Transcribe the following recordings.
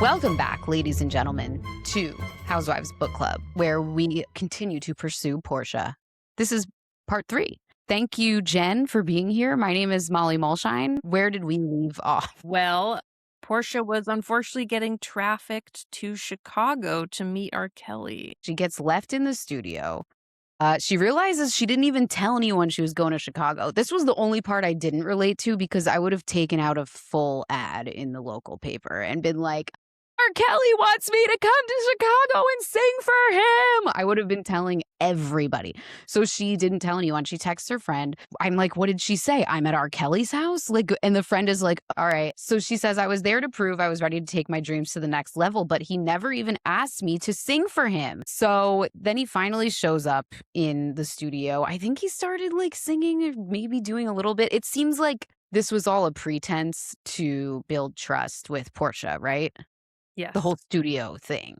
Welcome back, ladies and gentlemen, to Housewives Book Club, where we continue to pursue Porsha. This is part 3. Thank you, Jen, for being here. My name is Molly Mulshine. Where did we leave off? Well, Porsha was unfortunately getting trafficked to Chicago to meet R. Kelly. She gets left in the studio. She realizes she didn't even tell anyone she was going to Chicago. This was the only part I didn't relate to because I would have taken out a full ad in the local paper and been like, R. Kelly wants me to come to Chicago and sing for him. I would have been telling everybody. So she didn't tell anyone. She texts her friend. I'm like, what did she say? I'm at R. Kelly's house? And the friend is like, all right. So she says, I was there to prove I was ready to take my dreams to the next level, but he never even asked me to sing for him. So then he finally shows up in the studio. I think he started singing or maybe doing a little bit. It seems like this was all a pretense to build trust with Porsha, right? Yes. The whole studio thing.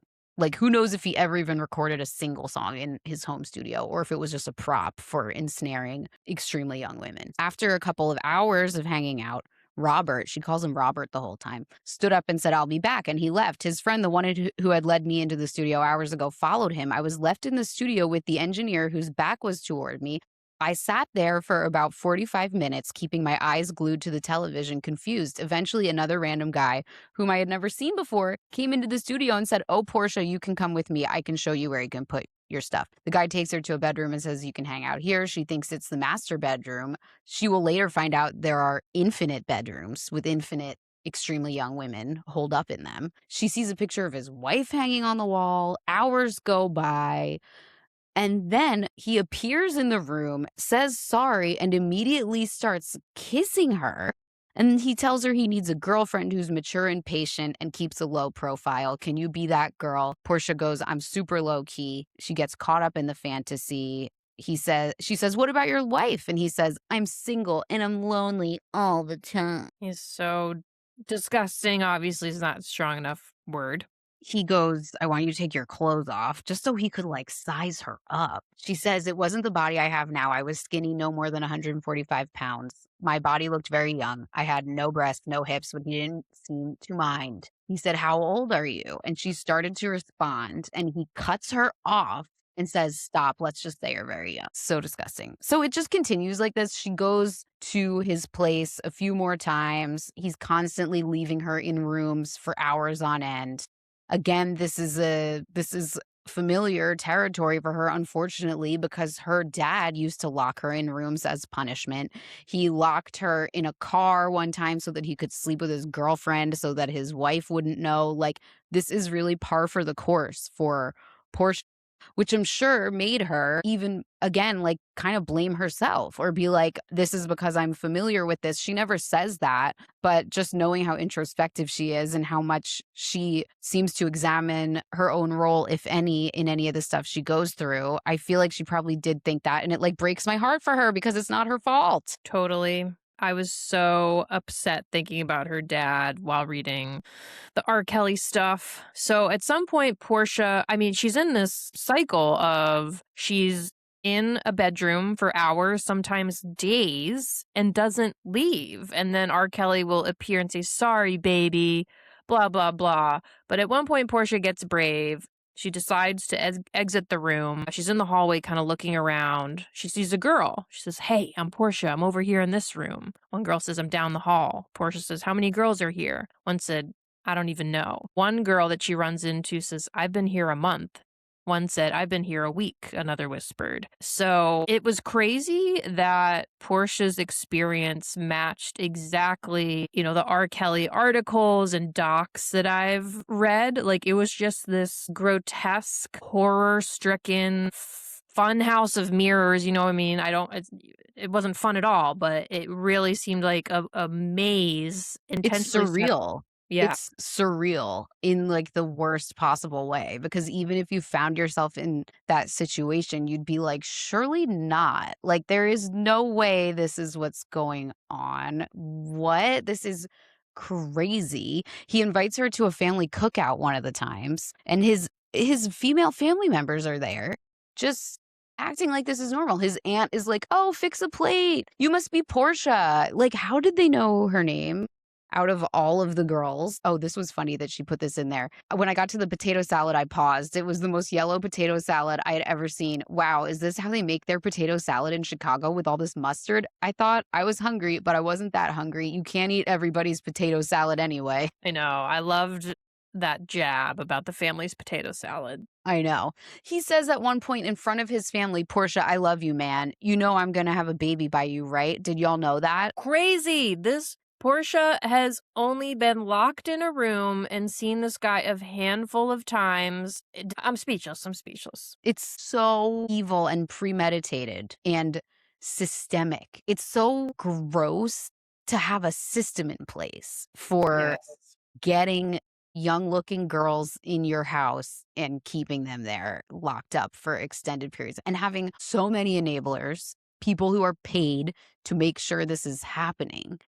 Who knows if he ever even recorded a single song in his home studio or if it was just a prop for ensnaring extremely young women. After a couple of hours of hanging out, Robert, she calls him Robert the whole time, stood up and said, I'll be back. And he left. His friend, the one who had led me into the studio hours ago, followed him. I was left in the studio with the engineer whose back was toward me. I sat there for about 45 minutes, keeping my eyes glued to the television, confused. Eventually, another random guy, whom I had never seen before, came into the studio and said, oh, Porsha, you can come with me. I can show you where you can put your stuff. The guy takes her to a bedroom and says, you can hang out here. She thinks it's the master bedroom. She will later find out there are infinite bedrooms with infinite extremely young women holed up in them. She sees a picture of his wife hanging on the wall. Hours go by. And then he appears in the room, says sorry, and immediately starts kissing her. And he tells her he needs a girlfriend who's mature and patient and keeps a low profile. Can you be that girl? Porsha goes, I'm super low key. She gets caught up in the fantasy. She says, what about your wife? And he says, I'm single and I'm lonely all the time. He's so disgusting. Obviously, is not a strong enough word. He goes, I want you to take your clothes off, just so he could size her up. She says, it wasn't the body I have now. I was skinny, no more than 145 pounds. My body looked very young. I had no breasts, no hips, but he didn't seem to mind. He said, how old are you? And she started to respond, and he cuts her off and says, stop, let's just say you're very young. So disgusting. So it just continues like this. She goes to his place a few more times. He's constantly leaving her in rooms for hours on end. Again, this is familiar territory for her, unfortunately, because her dad used to lock her in rooms as punishment. He locked her in a car one time so that he could sleep with his girlfriend so that his wife wouldn't know. This is really par for the course for Porsha, which I'm sure made her even, again, kind of blame herself or be like, this is because I'm familiar with this. She never says that, but just knowing how introspective she is and how much she seems to examine her own role, if any, in any of the stuff she goes through, I feel like she probably did think that. And it breaks my heart for her because it's not her fault. Totally. I was so upset thinking about her dad while reading the R. Kelly stuff. So at some point, Porsha, she's in this cycle of she's in a bedroom for hours, sometimes days, and doesn't leave. And then R. Kelly will appear and say, sorry, baby, blah, blah, blah. But at one point, Porsha gets brave. She decides to exit the room. She's in the hallway kind of looking around. She sees a girl. She says, hey, I'm Porsha. I'm over here in this room. One girl says, I'm down the hall. Porsha says, how many girls are here? One said, I don't even know. One girl that she runs into says, I've been here a month. One said, I've been here a week, another whispered. So it was crazy that Porsha's experience matched exactly, the R. Kelly articles and docs that I've read. It was just this grotesque, horror-stricken fun house of mirrors, you know what I mean? It wasn't fun at all, but it really seemed like a maze. It's surreal. Yeah. It's surreal in the worst possible way, because even if you found yourself in that situation, you'd be like, surely not. There is no way this is what's going on. What? This is crazy. He invites her to a family cookout one of the times, and his female family members are there, just acting like this is normal. His aunt is like, oh, fix a plate. You must be Porsha. How did they know her name? out of all of the girls. Oh, this was funny that she put this in there. When I got to the potato salad, I paused. It was the most yellow potato salad I had ever seen. Wow, is this how they make their potato salad in Chicago with all this mustard? I thought I was hungry, but I wasn't that hungry. You can't eat everybody's potato salad anyway. I know. I loved that jab about the family's potato salad. I know. He says at one point in front of his family, Portia, I love you, man. You know I'm going to have a baby by you, right? Did y'all know that? Crazy. This Portia has only been locked in a room and seen this guy a handful of times. I'm speechless. I'm speechless. It's so evil and premeditated and systemic. It's so gross to have a system in place for Yes. getting young looking girls in your house and keeping them there locked up for extended periods and having so many enablers, people who are paid to make sure this is happening.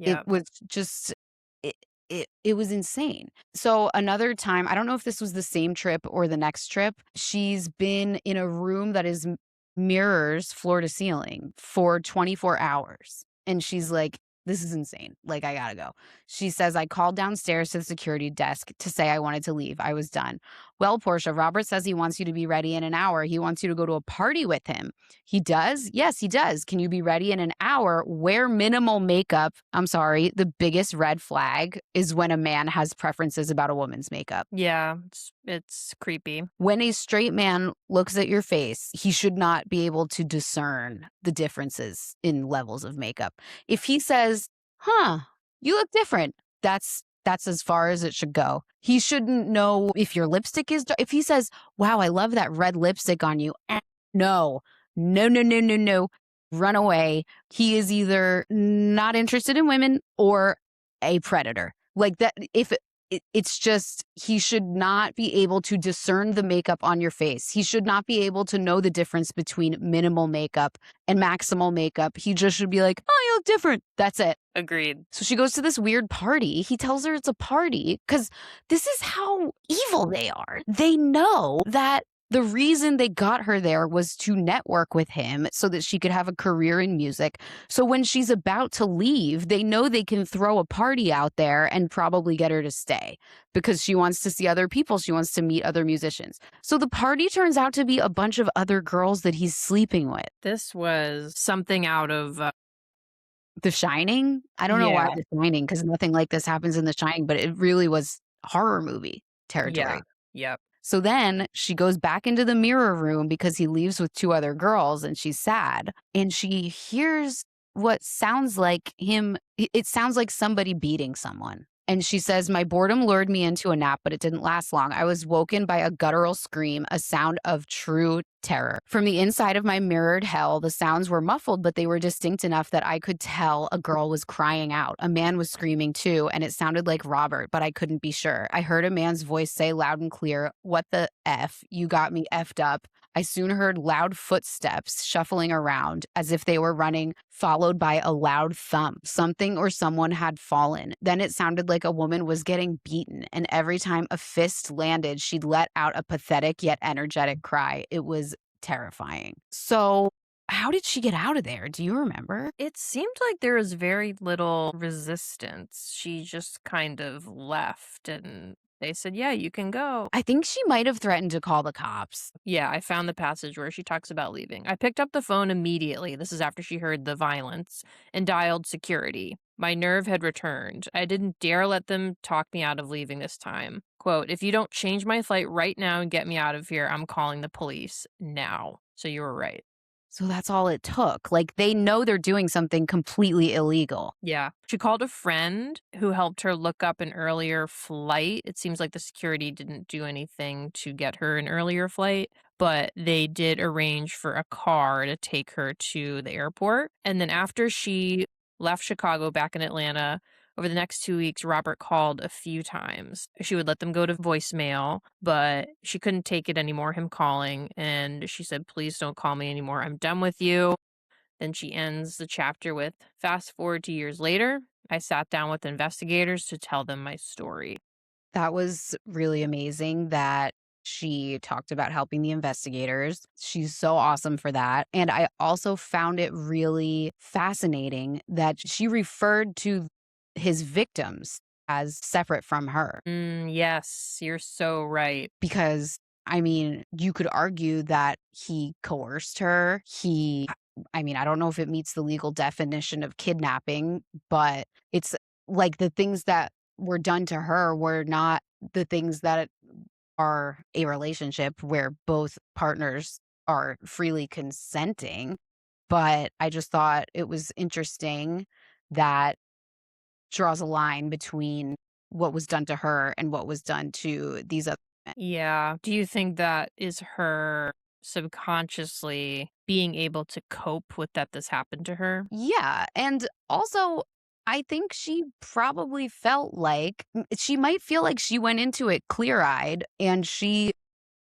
It Yeah. was just it it was insane. So another time, I don't know if this was the same trip or the next trip, she's been in a room that is mirrors floor to ceiling for 24 hours. And she's like, this is insane. Like, I gotta go. She says, I called downstairs to the security desk to say I wanted to leave. I was done. Well, Portia, Robert says he wants you to be ready in an hour. He wants you to go to a party with him. He does? Yes, he does. Can you be ready in an hour? Wear minimal makeup. I'm sorry. The biggest red flag is when a man has preferences about a woman's makeup. Yeah. It's creepy. When a straight man looks at your face, he should not be able to discern the differences in levels of makeup. If he says, huh, you look different, that's as far as it should go. He shouldn't know if your lipstick is if he says, wow, I love that red lipstick on you. No, no, no, no, no, no. Run away. He is either not interested in women or a predator. Like that, if it's just, he should not be able to discern the makeup on your face. He should not be able to know the difference between minimal makeup and maximal makeup. He just should be like, oh, you look different. That's it. Agreed. So she goes to this weird party. He tells her it's a party because this is how evil they are. They know that the reason they got her there was to network with him so that she could have a career in music. So when she's about to leave, they know they can throw a party out there and probably get her to stay because she wants to see other people. She wants to meet other musicians. So the party turns out to be a bunch of other girls that he's sleeping with. This was something out of The Shining? I don't know why yeah. The Shining, because nothing like this happens in The Shining, but it really was horror movie territory. Yeah. Yep. So then she goes back into the mirror room because he leaves with two other girls and she's sad. And she hears what sounds like it sounds like somebody beating someone. And she says, my boredom lured me into a nap, but it didn't last long. I was woken by a guttural scream, a sound of true terror. From the inside of my mirrored hell, the sounds were muffled, but they were distinct enough that I could tell a girl was crying out. A man was screaming too, and it sounded like Robert, but I couldn't be sure. I heard a man's voice say loud and clear, what the F? You got me effed up. I soon heard loud footsteps shuffling around as if they were running, followed by a loud thump. Something or someone had fallen. Then it sounded like a woman was getting beaten, and every time a fist landed, she'd let out a pathetic yet energetic cry. It was terrifying. So, how did she get out of there? Do you remember? It seemed like there was very little resistance. She just kind of left and they said, yeah, you can go. I think she might have threatened to call the cops. Yeah, I found the passage where she talks about leaving. I picked up the phone immediately. This is after she heard the violence and dialed security. My nerve had returned. I didn't dare let them talk me out of leaving this time. Quote, if you don't change my flight right now and get me out of here, I'm calling the police now. So you were right. So that's all it took. Like, they know they're doing something completely illegal. Yeah. She called a friend who helped her look up an earlier flight. It seems like the security didn't do anything to get her an earlier flight, but they did arrange for a car to take her to the airport. And then after she left Chicago back in Atlanta, over the next 2 weeks, Robert called a few times. She would let them go to voicemail, but she couldn't take it anymore, him calling. And she said, please don't call me anymore. I'm done with you. Then she ends the chapter with, fast forward to years later, I sat down with investigators to tell them my story. That was really amazing that she talked about helping the investigators. She's so awesome for that. And I also found it really fascinating that she referred to his victims as separate from her. Yes, you're so right. Because, I mean, you could argue that he coerced her. I mean, I don't know if it meets the legal definition of kidnapping, but it's like the things that were done to her were not the things that are a relationship where both partners are freely consenting. But I just thought it was interesting that draws a line between what was done to her and what was done to these other men. Yeah. Do you think that is her subconsciously being able to cope with that this happened to her? Yeah, and also, I think she probably felt like she might feel like she went into it clear-eyed, and she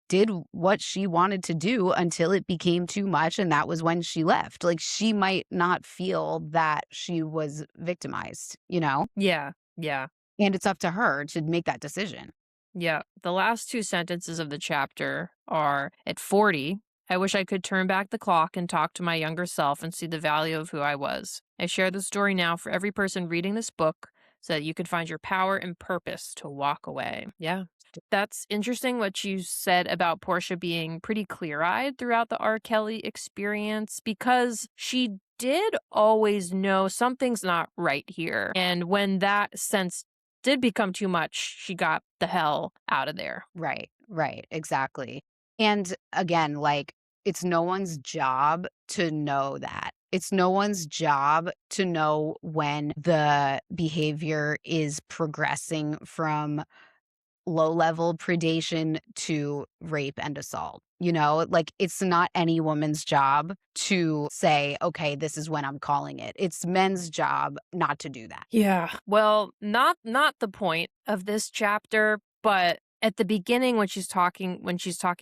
did what she wanted to do until it became too much, and that was when she left. Like, she might not feel that she was victimized, you know? Yeah. Yeah. And it's up to her to make that decision. Yeah. The last two sentences of the chapter are at 40. I wish I could turn back the clock and talk to my younger self and see the value of who I was. I share the story now for every person reading this book so that you could find your power and purpose to walk away. Yeah. That's interesting what you said about Portia being pretty clear eyed throughout the R. Kelly experience because she did always know something's not right here. And when that sense did become too much, she got the hell out of there. Right, right, exactly. And again, like, it's no one's job to know that. It's no one's job to know when the behavior is progressing from low level predation to rape and assault. You know, like it's not any woman's job to say, okay, this is when I'm calling it. It's men's job not to do that. Yeah. Well, not the point of this chapter, but at the beginning when she's talking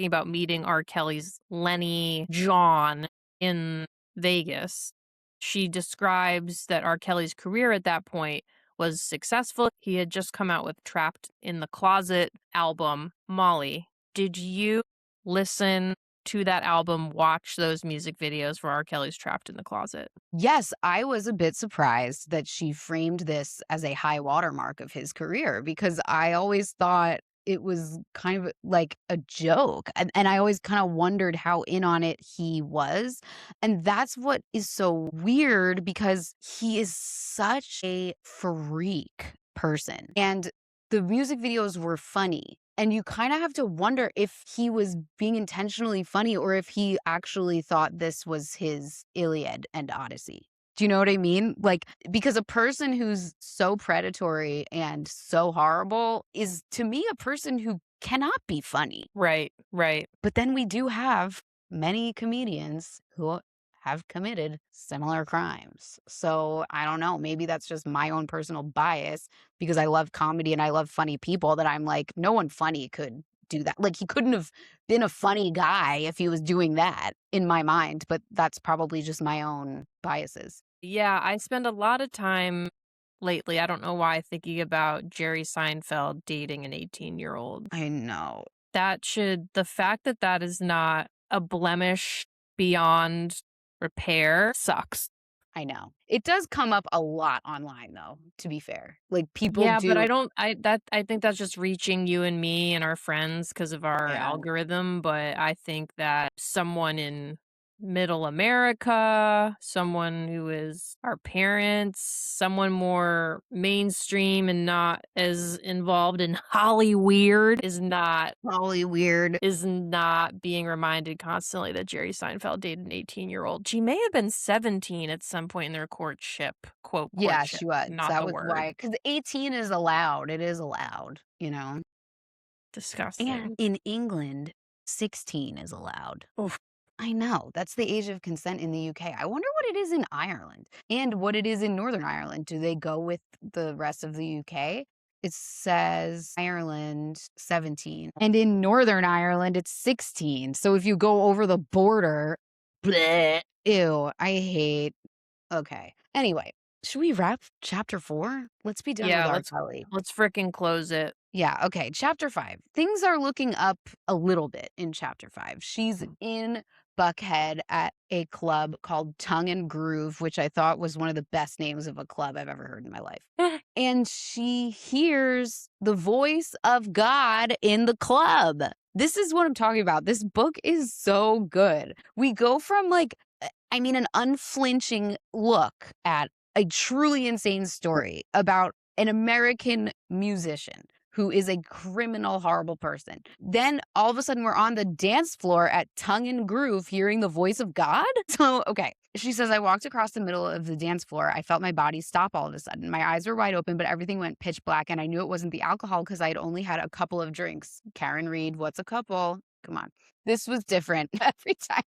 about meeting R. Kelly's Lenny John in Vegas, she describes that R. Kelly's career at that point was successful. He had just come out with Trapped in the Closet album. Molly, did you listen to that album, watch those music videos for R. Kelly's Trapped in the Closet? Yes, I was a bit surprised that she framed this as a high watermark of his career because I always thought it was kind of like a joke. And I always kind of wondered how in on it he was. And that's what is so weird because he is such a freak person. And the music videos were funny. And you kind of have to wonder if he was being intentionally funny or if he actually thought this was his Iliad and Odyssey. Do you know what I mean? Like, because a person who's so predatory and so horrible is, to me, a person who cannot be funny. Right, right. But then we do have many comedians who have committed similar crimes. So I don't know. Maybe that's just my own personal bias because I love comedy and I love funny people that I'm like, no one funny could do that. Like he couldn't have been a funny guy if he was doing that in my mind. But that's probably just my own biases. Yeah, I spend a lot of time lately, I don't know why, thinking about Jerry Seinfeld dating an 18-year-old. I know. The fact that that is not a blemish beyond repair sucks. I know. It does come up a lot online though, to be fair. Like people Yeah, but do. I think that's just reaching you and me and our friends because of our Yeah. algorithm, but I think that someone in middle America, someone who is our parents, someone more mainstream and not as involved in Hollyweird Probably weird. is not being reminded constantly that Jerry Seinfeld dated an 18-year-old. She may have been 17 at some point in their courtship, quote, Yeah, courtship, she was. not That the was word. why, because 18 is allowed. It is allowed, you know? And Disgusting. in England, 16 is allowed. Oof. I know. That's the age of consent in the UK. I wonder what it is in Ireland and what it is in Northern Ireland. Do they go with the rest of the UK? It says Ireland 17. And in Northern Ireland, it's 16. So if you go over the border, bleh, ew, I hate. Okay. Anyway, should we wrap chapter 4? Let's be done with Yeah, our let's Kelly. let's fricking close it. Yeah, okay. Chapter 5. Things are looking up a little bit in chapter 5. She's in Buckhead at a club called Tongue and Groove, which I thought was one of the best names of a club I've ever heard in my life. And she hears the voice of God in the club. This is what I'm talking about. This book is so good. We go from an unflinching look at a truly insane story about an American musician who is a criminal, horrible person. Then all of a sudden we're on the dance floor at Tongue and Groove hearing the voice of God. So, okay. She says, I walked across the middle of the dance floor. I felt my body stop all of a sudden. My eyes were wide open, but everything went pitch black. And I knew it wasn't the alcohol because I had only had a couple of drinks. Karen Reed, what's a couple? Come on. This was different every time.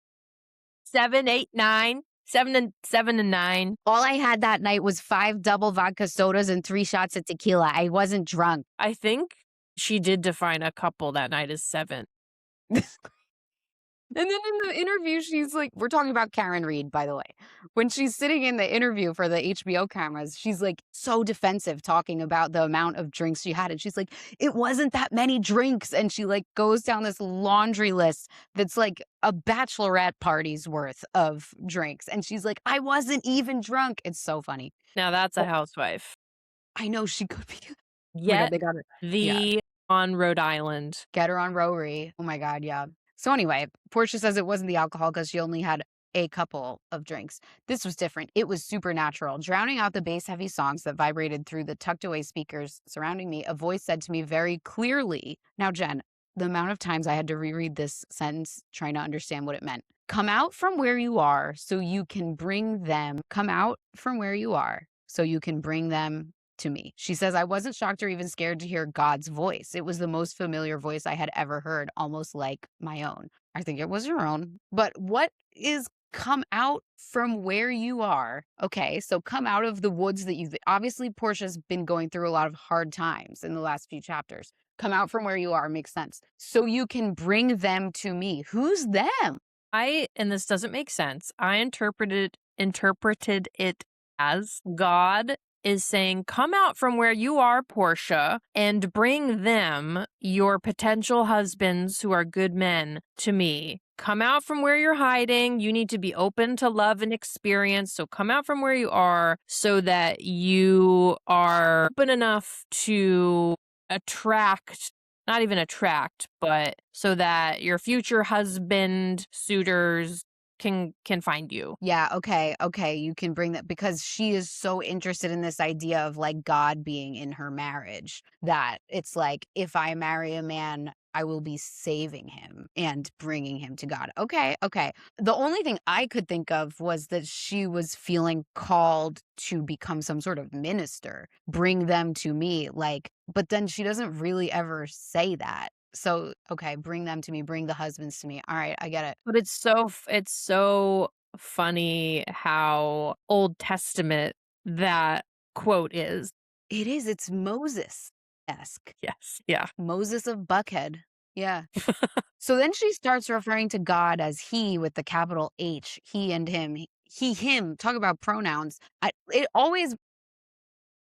7, 8, 9. 7 and 9. All I had that night was 5 double vodka sodas and 3 shots of tequila. I wasn't drunk. I think she did define a couple that night as 7. And then in the interview, she's like, we're talking about Karen Reed, by the way. When she's sitting in the interview for the HBO cameras, she's like so defensive talking about the amount of drinks she had. And she's like, it wasn't that many drinks. And she like goes down this laundry list that's like a bachelorette party's worth of drinks. And she's like, I wasn't even drunk. It's so funny. Now that's a housewife. I know she could be. Yet they got it. the on Rhode Island. Get her on Rory. Oh my God, yeah. So anyway, Porsha says it wasn't the alcohol because she only had a couple of drinks. This was different. It was supernatural. Drowning out the bass-heavy songs that vibrated through the tucked-away speakers surrounding me, a voice said to me very clearly. Now, Jen, the amount of times I had to reread this sentence trying to understand what it meant. Come out from where you are so you can bring them. Come out from where you are so you can bring them to me. She says, I wasn't shocked or even scared to hear God's voice. It was the most familiar voice I had ever heard, almost like my own. I think it was your own. But what is come out from where you are? Okay, so come out of the woods that you've obviously Portia's been going through a lot of hard times in the last few chapters. Come out from where you are makes sense. So you can bring them to me. Who's them? And this doesn't make sense. I interpreted it as God is saying, come out from where you are, Porsha, and bring them, your potential husbands who are good men, to me. Come out from where you're hiding. You need to be open to love and experience. So come out from where you are so that you are open enough to attract, not even attract, but so that your future husband suitors can find you. Yeah, okay. You can bring that because she is so interested in this idea of like God being in her marriage that it's like, if I marry a man, I will be saving him and bringing him to God. Okay. The only thing I could think of was that she was feeling called to become some sort of minister, bring them to me, but then she doesn't really ever say that. So, okay, bring them to me, bring the husbands to me. All right, I get it. But it's so funny how Old Testament that quote is. It is. It's Moses-esque. Yes. Yeah. Moses of Buckhead. Yeah. So then she starts referring to God as he with the capital H, he and him. He, him. Talk about pronouns. It always.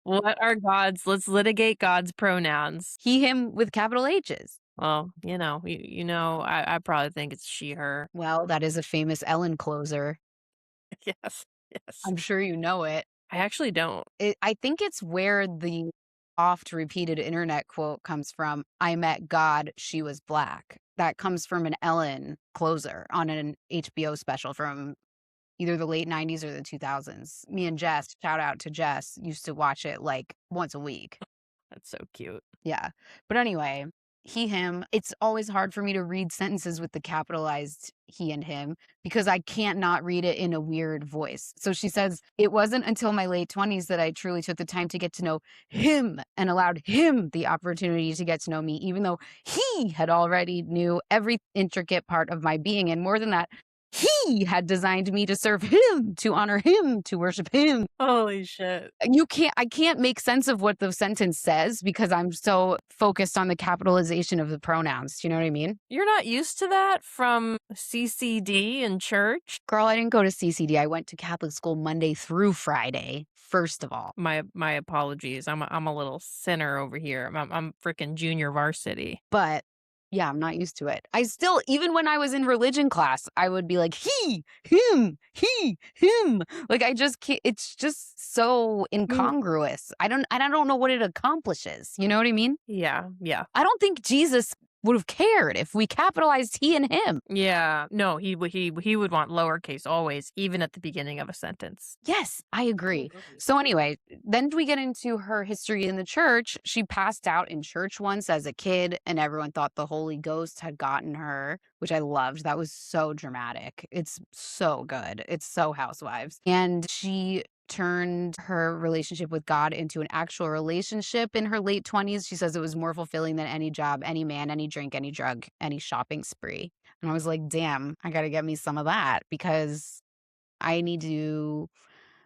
What are God's? Let's litigate God's pronouns. He, him with capital H's. Well, I probably think it's she, her. Well, that is a famous Ellen closer. Yes. I'm sure you know it. I actually don't. I think it's where the oft repeated internet quote comes from. I met God, she was black. That comes from an Ellen closer on an HBO special from either the late 90s or the 2000s. Me and Jess, shout out to Jess, used to watch it like once a week. That's so cute. Yeah. But anyway, he, him, it's always hard for me to read sentences with the capitalized he and him because I can't not read it in a weird voice. So she says, it wasn't until my late 20s that I truly took the time to get to know him and allowed him the opportunity to get to know me, even though he had already knew every intricate part of my being. And more than that, he had designed me to serve him, to honor him, to worship him. Holy shit. I can't make sense of what the sentence says because I'm so focused on the capitalization of the pronouns. Do you know what I mean? You're not used to that from CCD in church? Girl, I didn't go to CCD. I went to Catholic school Monday through Friday, first of all. My apologies. I'm a little sinner over here. I'm freaking junior varsity. But Yeah, I'm not used to it. I still, even when I was in religion class, I would be like, he, him. Like I just can't, it's just so Mm. incongruous. I don't know what it accomplishes. You know what I mean? Yeah, yeah. I don't think Jesus would have cared if we capitalized he and him. Yeah. No, he would want lowercase always, even at the beginning of a sentence. Yes, I agree. So anyway, then we get into her history in the church. She passed out in church once as a kid, and everyone thought the Holy Ghost had gotten her, which I loved. That was so dramatic. It's so good. It's so Housewives. And she turned her relationship with God into an actual relationship in her late 20s. She says it was more fulfilling than any job, any man, any drink, any drug, any shopping spree. And I was like, damn, I got to get me some of that because I need to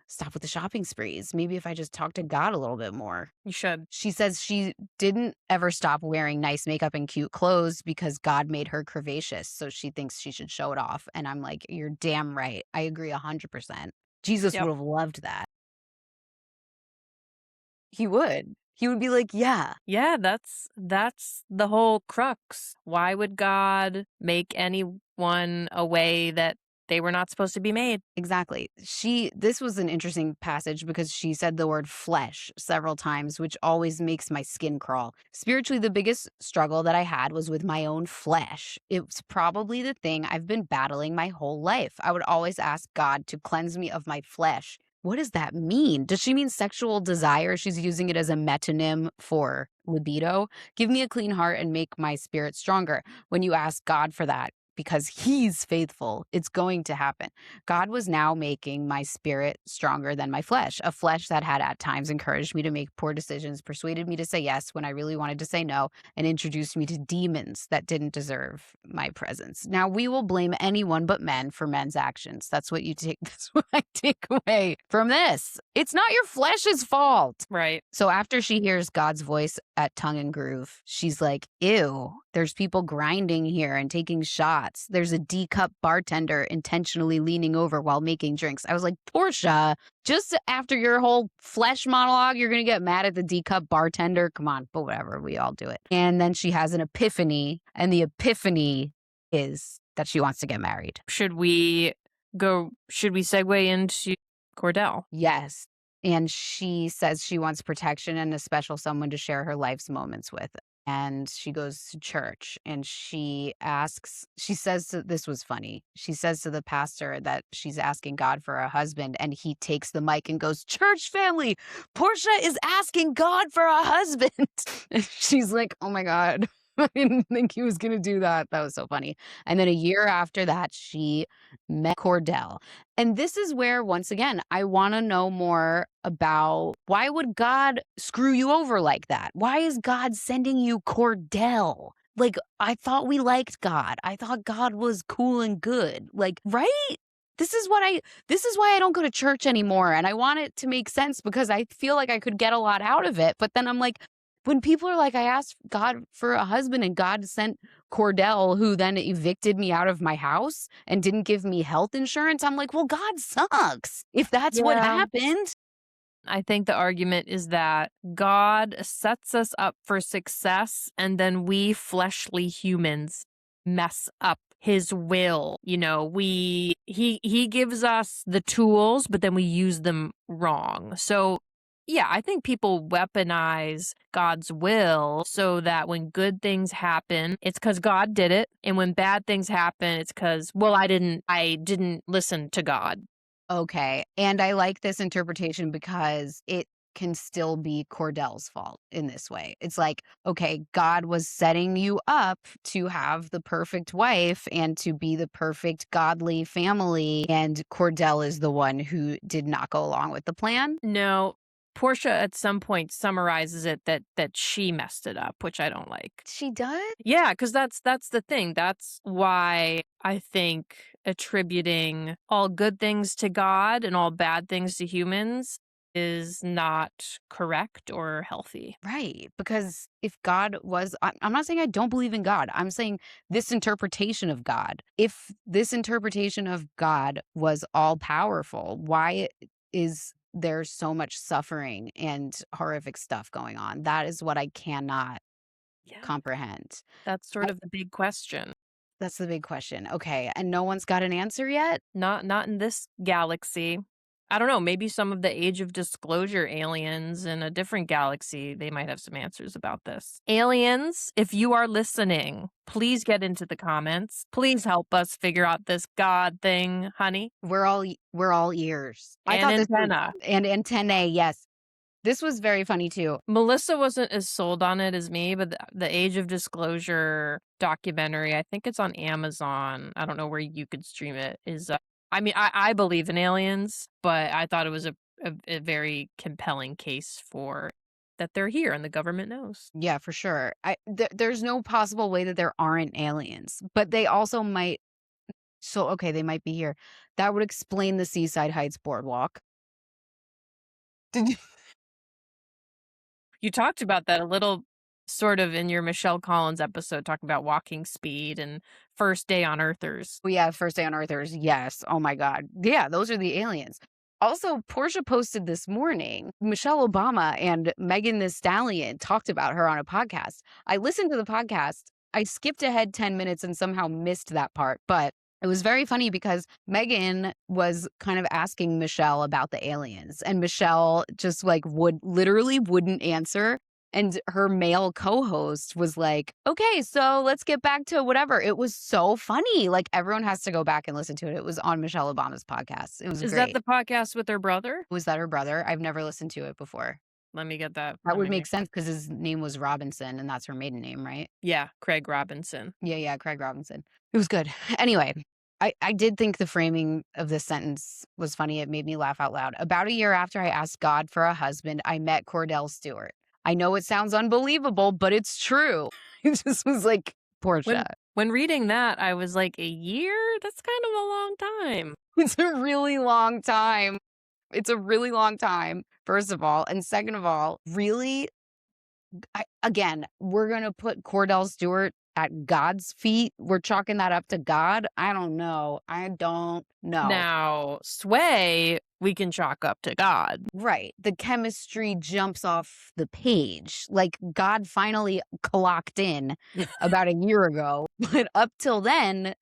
stop with the shopping sprees. Maybe if I just talk to God a little bit more. You should. She says she didn't ever stop wearing nice makeup and cute clothes because God made her curvaceous. So she thinks she should show it off. And I'm like, you're damn right. I agree 100%. Jesus would Yep. have loved that. He would. He would be like, yeah. Yeah, that's the whole crux. Why would God make anyone a way that they were not supposed to be made? Exactly. This was an interesting passage because she said the word flesh several times, which always makes my skin crawl. Spiritually, the biggest struggle that I had was with my own flesh. It's probably the thing I've been battling my whole life. I would always ask God to cleanse me of my flesh. What does that mean? Does she mean sexual desire? She's using it as a metonym for libido. Give me a clean heart and make my spirit stronger. When you ask God for that, because he's faithful, it's going to happen. God was now making my spirit stronger than my flesh, a flesh that had at times encouraged me to make poor decisions, persuaded me to say yes when I really wanted to say no, and introduced me to demons that didn't deserve my presence. Now, we will blame anyone but men for men's actions. That's what you take. That's what I take away from this. It's not your flesh's fault. Right. So after she hears God's voice at Tongue and Groove, she's like, ew, there's people grinding here and taking shots. There's a D-cup bartender intentionally leaning over while making drinks. I was like, Porsha, just after your whole flesh monologue, you're going to get mad at the D-cup bartender? Come on, but whatever, we all do it. And then she has an epiphany, and the epiphany is that she wants to get married. Should we segue into Kordell? Yes. And she says she wants protection and a special someone to share her life's moments with. And she goes to church and this was funny. She says to the pastor that she's asking God for a husband, and he takes the mic and goes, church family, Porsha is asking God for a husband. And she's like, oh my God. I didn't think he was going to do that. That was so funny. And then a year after that, she met Kordell. And this is where, once again, I want to know more about why would God screw you over like that? Why is God sending you Kordell? Like, I thought we liked God. I thought God was cool and good. Like, right? This is why I don't go to church anymore. And I want it to make sense because I feel like I could get a lot out of it. But then I'm like, when people are like, I asked God for a husband and God sent Kordell, who then evicted me out of my house and didn't give me health insurance, I'm like, well, God sucks if that's what Yeah. happened. I think the argument is that God sets us up for success, and then we fleshly humans mess up his will. You know, he gives us the tools, but then we use them wrong. So yeah, I think people weaponize God's will so that when good things happen, it's because God did it. And when bad things happen, it's because, well, I didn't listen to God. Okay. And I like this interpretation because it can still be Cordell's fault in this way. It's like, okay, God was setting you up to have the perfect wife and to be the perfect godly family. And Kordell is the one who did not go along with the plan. No, Porsha at some point summarizes it that she messed it up, which I don't like. She does? Yeah, because that's the thing. That's why I think attributing all good things to God and all bad things to humans is not correct or healthy. Right. Because if God was, I'm not saying I don't believe in God. I'm saying this interpretation of God. If this interpretation of God was all powerful, why is there so much suffering and horrific stuff going on? That is what I cannot Yeah. comprehend? That's sort of the big question. That's the big question. Okay, and no one's got an answer yet? Not in this galaxy. I don't know, maybe some of the Age of Disclosure aliens in a different galaxy, they might have some answers about this. Aliens, if you are listening, please get into the comments. Please help us figure out this God thing, honey. We're all ears. I And thought this was antenna. and antennae, yes. This was very funny too. Melissa wasn't as sold on it as me, but the Age of Disclosure documentary, I think it's on Amazon. I don't know where you could stream it. I mean, I believe in aliens, but I thought it was a very compelling case for that they're here and the government knows. Yeah, for sure. There's no possible way that there aren't aliens, but they also might. So, okay, they might be here. That would explain the Seaside Heights boardwalk. Did you? You talked about that a little sort of in your Michelle Collins episode, talking about walking speed and first day on Earthers. Oh, yeah, First Day on Earthers. Yes. Oh my God. Yeah, those are the aliens. Also, Porsha posted this morning, Michelle Obama and Megan Thee Stallion talked about her on a podcast. I listened to the podcast. I skipped ahead 10 minutes and somehow missed that part, but it was very funny because Megan was kind of asking Michelle about the aliens, and Michelle just like wouldn't answer. And her male co-host was like, okay, so let's get back to whatever. It was so funny. Like, everyone has to go back and listen to it. It was on Michelle Obama's podcast. It was Is that great. the podcast with her brother? Was that her brother? I've never listened to it before. Let me get that. That Let would me make make sense because his name was Robinson and that's her maiden name, right? Yeah, Craig Robinson. Yeah, Craig Robinson. It was good. Anyway, I did think the framing of this sentence was funny. It made me laugh out loud. About a year after I asked God for a husband, I met Kordell Stewart. I know it sounds unbelievable, but it's true. It just was like, Porsha. When reading that, I was like, a year? That's kind of a long time. It's a really long time. It's a really long time, first of all. And second of all, really, again, we're going to put Kordell Stewart at God's feet. We're chalking that up to God. I don't know. Now, Sway, we can chalk up to God. Right. The chemistry jumps off the page. Like, God finally clocked in about a year ago. But up till then,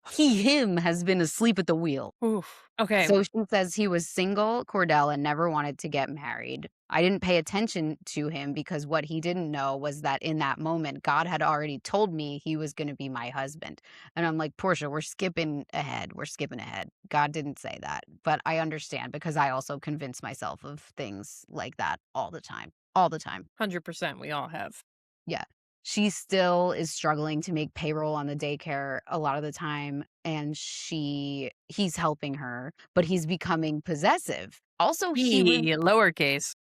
him has been asleep at the wheel. Oof. Okay. So she says he was single, Kordell, and never wanted to get married. I didn't pay attention to him because what he didn't know was that in that moment, God had already told me he was going to be my husband. And I'm like, Porsha, we're skipping ahead. We're skipping ahead. God didn't say that. But I understand because I also convince myself of things like that all the time. All the time. 100%. We all have. Yeah. She still is struggling to make payroll on the daycare a lot of the time, and he's helping her, but he's becoming possessive. Also, Lowercase.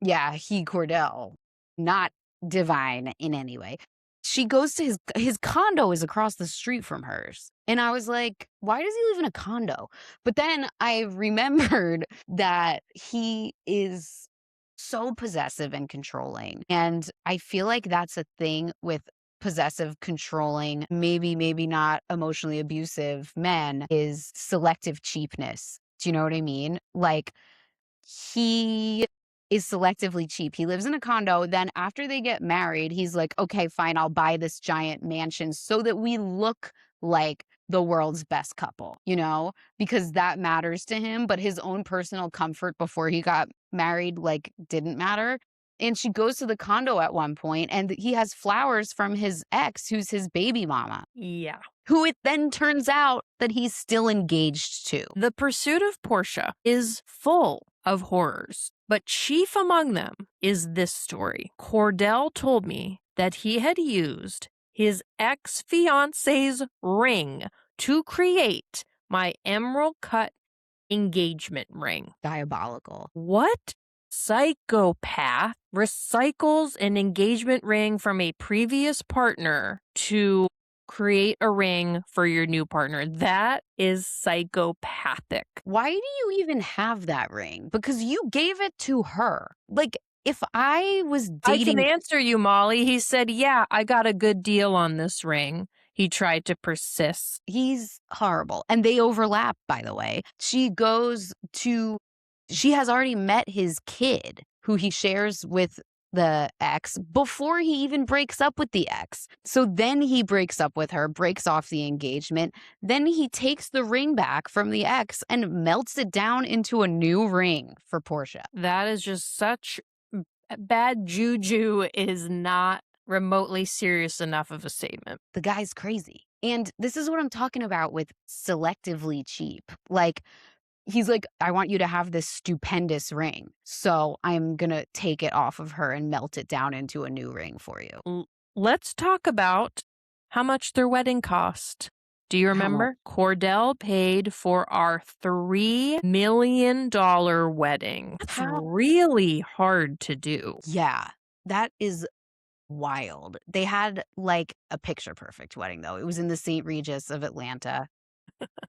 yeah, Kordell, not divine in any way. She goes to his condo is across the street from hers. And I was like, why does he live in a condo? But then I remembered that he is so possessive and controlling. And I feel like that's a thing with possessive, controlling, maybe not emotionally abusive men is selective cheapness. Do you know what I mean? Like, he is selectively cheap. He lives in a condo. Then after they get married, he's like, okay, fine, I'll buy this giant mansion so that we look like the world's best couple, because that matters to him. But his own personal comfort before he got married, like, didn't matter. And she goes to the condo at one point and he has flowers from his ex, who's his baby mama. Yeah. Who it then turns out that he's still engaged to. The Pursuit of Porsha is full of horrors, but chief among them is this story. Kordell told me that he had used his ex-fiance's ring to create my emerald cut engagement ring. Diabolical. What psychopath recycles an engagement ring from a previous partner to create a ring for your new partner? That is psychopathic. Why do you even have that ring? Because you gave it to her. Like, if I was dating... I can answer you, Molly. He said, yeah, I got a good deal on this ring. He tried to persist. He's horrible. And they overlap, by the way. She has already met his kid, who he shares with the ex before he even breaks up with the ex. So then he breaks up with her, breaks off the engagement. Then he takes the ring back from the ex and melts it down into a new ring for Porsha. That is just such bad juju is not remotely serious enough of a statement. The guy's crazy. And this is what I'm talking about with selectively cheap. Like, he's like, I want you to have this stupendous ring. So I'm going to take it off of her and melt it down into a new ring for you. Let's talk about how much their wedding cost. Do you How much? remember? Kordell paid for our $3 million wedding. That's How? really hard to do. Yeah, that is wild. They had like a picture perfect wedding, though. It was in the St. Regis of Atlanta.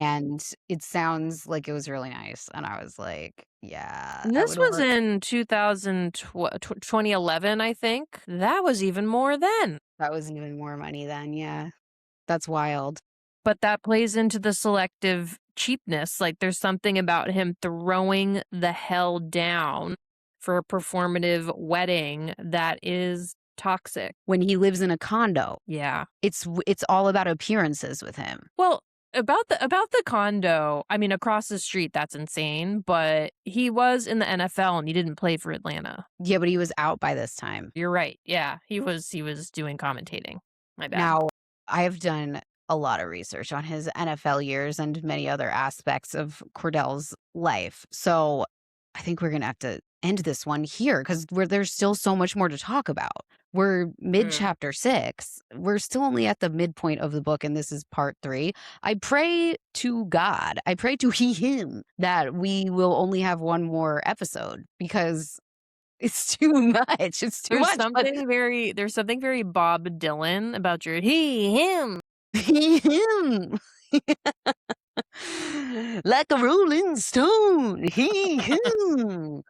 And it sounds like it was really nice. And I was like, yeah, that This would was work. in 2011, I think. That was even more then. That was even more money then. Yeah, that's wild. But that plays into the selective cheapness. Like, there's something about him throwing the hell down for a performative wedding that is toxic. When he lives in a condo, Yeah. it's all about appearances with him. Well, about the condo, I mean, across the street, that's insane. But he was in the NFL and he didn't play for Atlanta. Yeah, but he was out by this time. You're right. Yeah, he was doing commentating. My bad. Now, I have done a lot of research on his NFL years and many other aspects of Cordell's life. So I think we're going to have to end this one here because there's still so much more to talk about. We're mid chapter 6. We're still only at the midpoint of the book, and this is part 3. I pray to God, I pray to him that we will only have one more episode because it's too much. It's too There's much. But something very Bob Dylan about your he, him. him. Like a rolling stone. Him.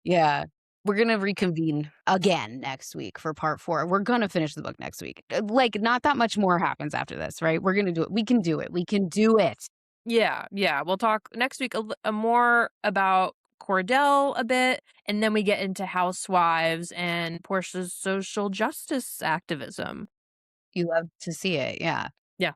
Yeah. We're going to reconvene again next week for part 4. We're going to finish the book next week. Like, not that much more happens after this, right? We're going to do it. We can do it. We can do it. Yeah. We'll talk next week more about Kordell a bit, and then we get into housewives and Portia's social justice activism. You love to see it. Yeah. Yeah.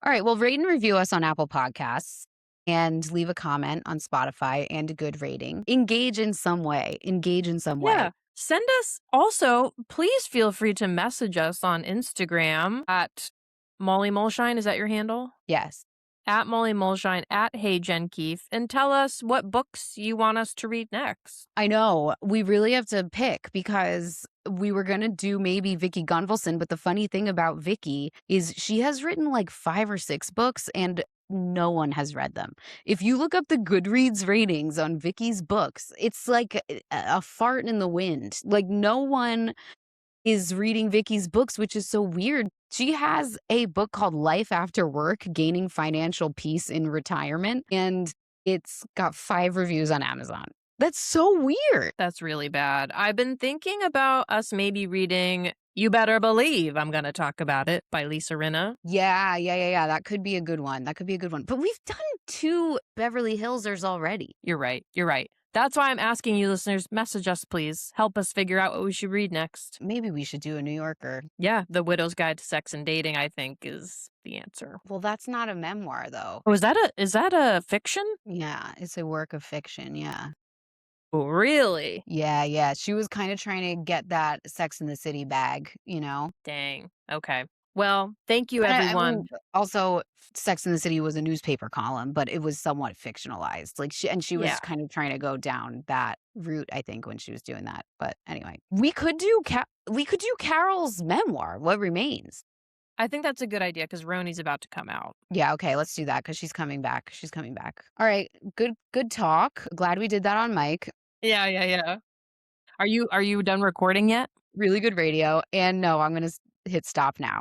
All right. Well, rate and review us on Apple Podcasts and leave a comment on Spotify and a good rating. Engage in some way. Yeah. Send us also, please feel free to message us on Instagram at Molly Mulshine. Is that your handle? Yes. At Molly Mulshine, at Hey Jen Keefe, and tell us what books you want us to read next. I know. We really have to pick because we were going to do maybe Vicky Gunvalson, but the funny thing about Vicky is she has written like 5 or 6 books and no one has read them. If you look up the Goodreads ratings on Vicky's books, it's like a fart in the wind. Like no one is reading Vicky's books, which is so weird. She has a book called Life After Work, Gaining Financial Peace in Retirement, and it's got 5 reviews on Amazon. That's so weird. That's really bad. I've been thinking about us maybe reading You Better Believe I'm Gonna Talk About It by Lisa Rinna. Yeah. That could be a good one. But we've done 2 Beverly Hillsers already. You're right. That's why I'm asking you listeners, message us, please. Help us figure out what we should read next. Maybe we should do a New Yorker. Yeah, The Widow's Guide to Sex and Dating, I think, is the answer. Well, that's not a memoir, though. Oh, is that a fiction? Yeah, it's a work of fiction, yeah. Oh, really? Yeah. She was kind of trying to get that Sex in the City bag, you know? Dang. Okay. Well, thank you, And everyone. I mean, also, Sex in the City was a newspaper column, but it was somewhat fictionalized. Like she was Yeah. kind of trying to go down that route, I think, when she was doing that. But anyway, we could do Carol's memoir, What Remains. I think that's a good idea because Roni's about to come out. Yeah, okay, let's do that because she's coming back. All right, good talk. Glad we did that on mic. Yeah. Are you done recording yet? Really good radio. And no, I'm gonna hit stop now.